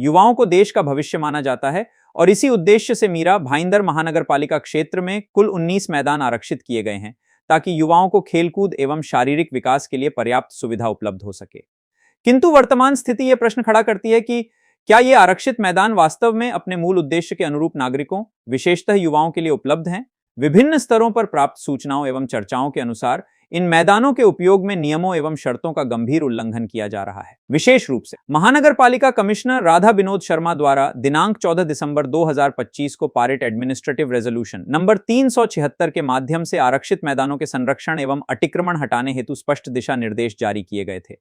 युवाओं को देश का भविष्य माना जाता है और इसी उद्देश्य से मीरा भाईंदर महानगर पालिका क्षेत्र में कुल 19 मैदान आरक्षित किए गए हैं ताकि युवाओं को खेलकूद एवं शारीरिक विकास के लिए पर्याप्त सुविधा उपलब्ध हो सके। किंतु वर्तमान स्थिति यह प्रश्न खड़ा करती है कि क्या ये आरक्षित मैदान वास्तव में अपने मूल उद्देश्य के अनुरूप नागरिकों, विशेषतः युवाओं के लिए उपलब्ध हैं? विभिन्न स्तरों पर प्राप्त सूचनाओं एवं चर्चाओं के अनुसार इन मैदानों के उपयोग में नियमों एवं शर्तों का गंभीर उल्लंघन किया जा रहा है। विशेष रूप से महानगर पालिका कमिश्नर राधा विनोद शर्मा द्वारा दिनांक 14 दिसंबर 2025 को पारित एडमिनिस्ट्रेटिव रेजोल्यूशन नंबर 376 के माध्यम से आरक्षित मैदानों के संरक्षण एवं अतिक्रमण हटाने हेतु स्पष्ट दिशा निर्देश जारी किए गए थे।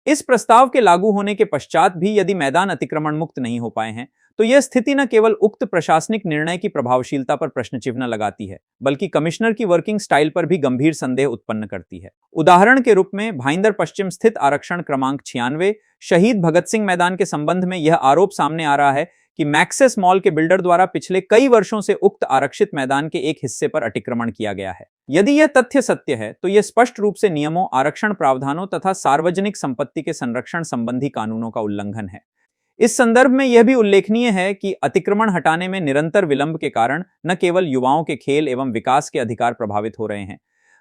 इस प्रस्ताव के लागू होने के पश्चात भी यदि मैदान अतिक्रमण मुक्त नहीं हो पाए हैं तो यह स्थिति न केवल उक्त प्रशासनिक निर्णय की प्रभावशीलता पर प्रश्न चिन्ह लगाती है बल्कि कमिश्नर की वर्किंग स्टाइल पर भी गंभीर संदेह उत्पन्न करती है। उदाहरण के रूप में भाईंदर पश्चिम स्थित आरक्षण क्रमांक 96 शहीद भगत सिंह मैदान के संबंध में यह आरोप सामने आ रहा है कि मैक्सेस मॉल के बिल्डर द्वारा पिछले कई वर्षों से उक्त आरक्षित मैदान के एक हिस्से पर अतिक्रमण किया गया है। यदि यह तथ्य सत्य है तो यह स्पष्ट रूप से नियमों, आरक्षण प्रावधानों तथा सार्वजनिक संपत्ति के संरक्षण संबंधी कानूनों का उल्लंघन है। इस संदर्भ में यह भी उल्लेखनीय है कि अतिक्रमण हटाने में निरंतर विलंब के कारण न केवल युवाओं के खेल एवं विकास के अधिकार प्रभावित हो रहे हैं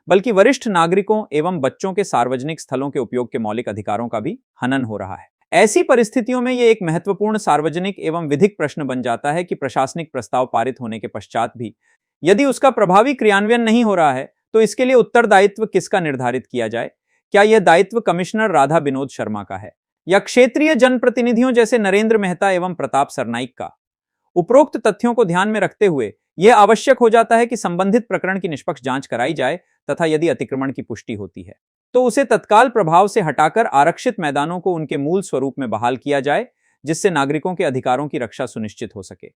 बल्कि वरिष्ठ नागरिकों एवं बच्चों के सार्वजनिक स्थलों के उपयोग के मौलिक अधिकारों का भी हनन हो रहा है। ऐसी परिस्थितियों में यह एक महत्वपूर्ण सार्वजनिक एवं विधिक प्रश्न बन जाता है कि प्रशासनिक प्रस्ताव पारित होने के पश्चात भी यदि उसका प्रभावी क्रियान्वयन नहीं हो रहा है तो इसके लिए उत्तरदायित्व किसका निर्धारित किया जाए? क्या यह दायित्व कमिश्नर राधा विनोद शर्मा का है या क्षेत्रीय जनप्रतिनिधियों जैसे नरेंद्र मेहता एवं प्रताप सरनाइक का? उपरोक्त तथ्यों को ध्यान में रखते हुए यह आवश्यक हो जाता है कि संबंधित प्रकरण की निष्पक्ष जांच कराई जाए तथा यदि अतिक्रमण की पुष्टि होती है तो उसे तत्काल प्रभाव से हटाकर आरक्षित मैदानों को उनके मूल स्वरूप में बहाल किया जाए जिससे नागरिकों के अधिकारों की रक्षा सुनिश्चित हो सके।